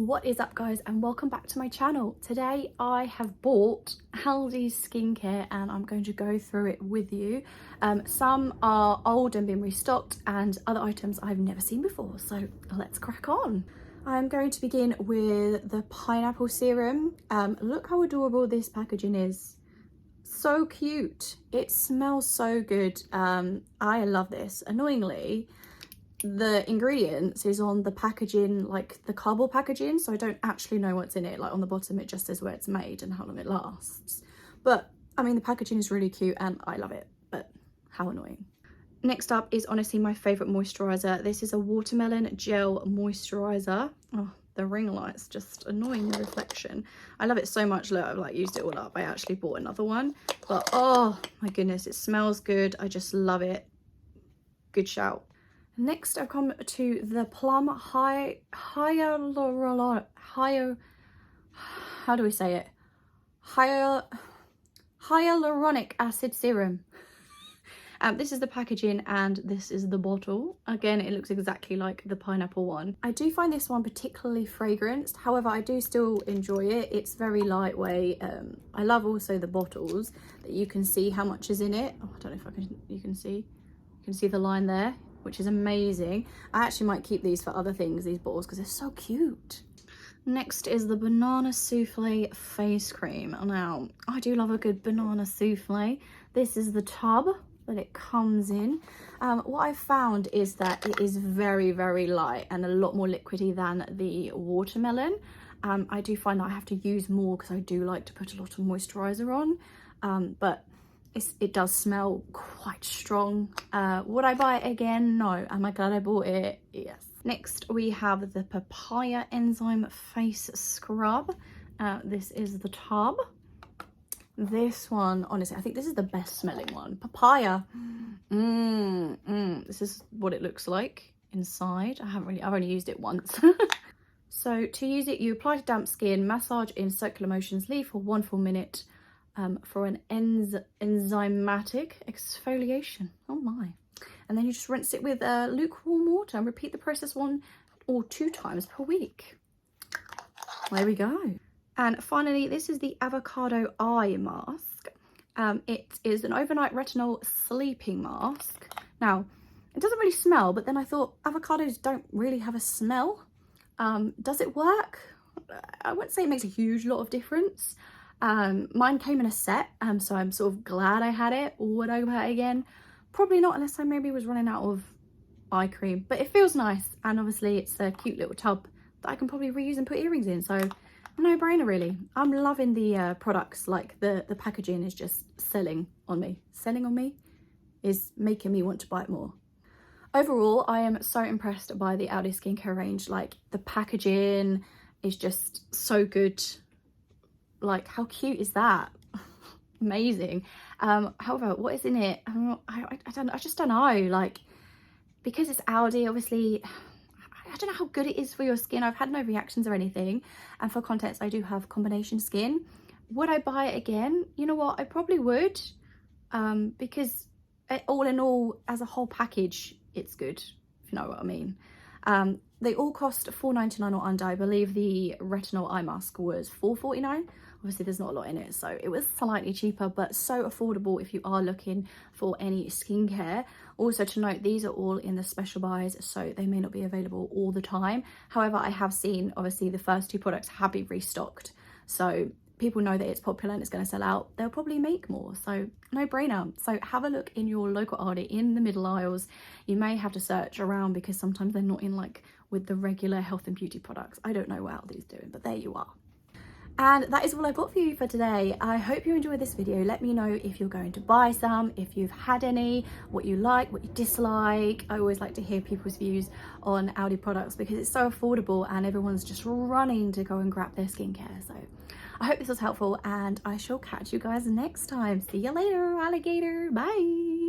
What is up, guys, and welcome back to my channel. Today I have bought Aldi skincare and I'm going to go through it with you. Some are old and been restocked and other items I've never seen before, so let's crack on. I'm going to begin with the pineapple serum. Look how adorable this packaging is. So cute. It smells so good. I love this. Annoyingly, the ingredients is on the packaging, like the cardboard packaging, so I don't actually know what's in it. Like on the bottom it just says where it's made and how long it lasts, but I mean the packaging is really cute and I love it, but how annoying. Next up is honestly my favorite moisturizer. This is a watermelon gel moisturizer. Oh, the ring light's just annoying, the reflection. I love it so much. Look, I've like used it all up. I actually bought another one, but oh my goodness, it smells good. I just love it. Good shout. Next, I've come to the Plum hyaluronic acid serum. This is the packaging and this is the bottle. Again, it looks exactly like the pineapple one. I do find this one particularly fragranced. However, I do still enjoy it. It's very lightweight. I love also the bottles that you can see how much is in it. Oh, I don't know if you can see the line there, which is amazing. I actually might keep these for other things, these bottles, because they're so cute. Next is the banana souffle face cream. Now, I do love a good banana souffle. This is the tub that it comes in. What I've found is that it is very, very light and a lot more liquidy than the watermelon. I do find that I have to use more because I do like to put a lot of moisturizer on, but it does smell quite strong. Would I buy it again? No. Am I glad I bought it? Yes. Next we have the Papaya Enzyme face scrub. This is the tub. This one, honestly, I think this is the best smelling one. Papaya. This is what it looks like inside. I've only used it once. So to use it, you apply to damp skin, massage in circular motions, leave for 1 full minute. For an enzymatic exfoliation. Oh my. And then you just rinse it with lukewarm water and repeat the process 1 or 2 times per week. There we go. And finally, this is the Avocado Eye Mask. It is an overnight retinol sleeping mask. Now, it doesn't really smell, but then I thought avocados don't really have a smell. Does it work? I wouldn't say it makes a huge lot of difference. Mine came in a set, so I'm sort of glad I had it. Would I buy it again? Probably not, unless I maybe was running out of eye cream, but it feels nice, and obviously it's a cute little tub that I can probably reuse and put earrings in, so no brainer really. I'm loving the products. Like the packaging is just selling on me is making me want to buy it more. Overall, I am so impressed by the Aldi skincare range. Like the packaging is just so good. Like, how cute is that? Amazing. However, what is in it? I just don't know. Like, because it's Aldi, obviously, I don't know how good it is for your skin. I've had no reactions or anything. And for context, I do have combination skin. Would I buy it again? You know what? I probably would. Because all in all, as a whole package, it's good, if you know what I mean. They all cost $4.99 or under. I believe the Retinol eye mask was $4.49. Obviously there's not a lot in it, so it was slightly cheaper, but so affordable if you are looking for any skincare. Also to note, these are all in the special buys, so they may not be available all the time. However, I have seen, obviously, the first 2 products have been restocked, so people know that it's popular and it's going to sell out. They'll probably make more, so no brainer. So have a look in your local Aldi in the middle aisles. You may have to search around because sometimes they're not in like with the regular health and beauty products. I don't know what Aldi's doing, but there you are. And that is all I've got for you for today. I hope you enjoyed this video. Let me know if you're going to buy some, if you've had any, what you like, what you dislike. I always like to hear people's views on Aldi products because it's so affordable and everyone's just running to go and grab their skincare. So I hope this was helpful and I shall catch you guys next time. See you later, alligator. Bye.